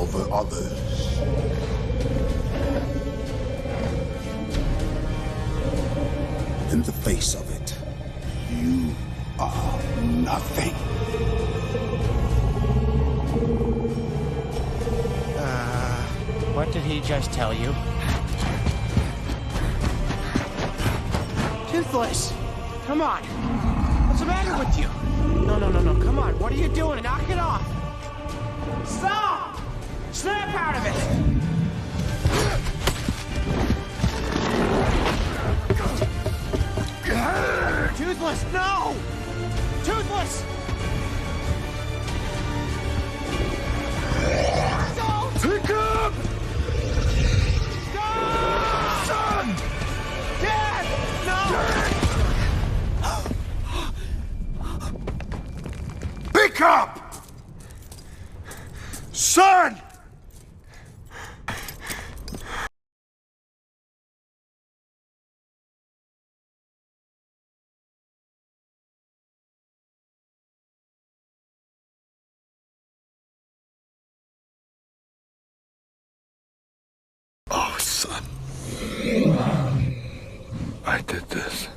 over others. In the face of it, you are nothing. What did he just tell you? Toothless! Come on! What's the matter with you? No, come on. What are you doing? Knock it off! Stop! Snap out of it! Toothless, no! Toothless! Pick up! Stop! Son! Dad! No! Pick up! Son! Oh, son. I did this.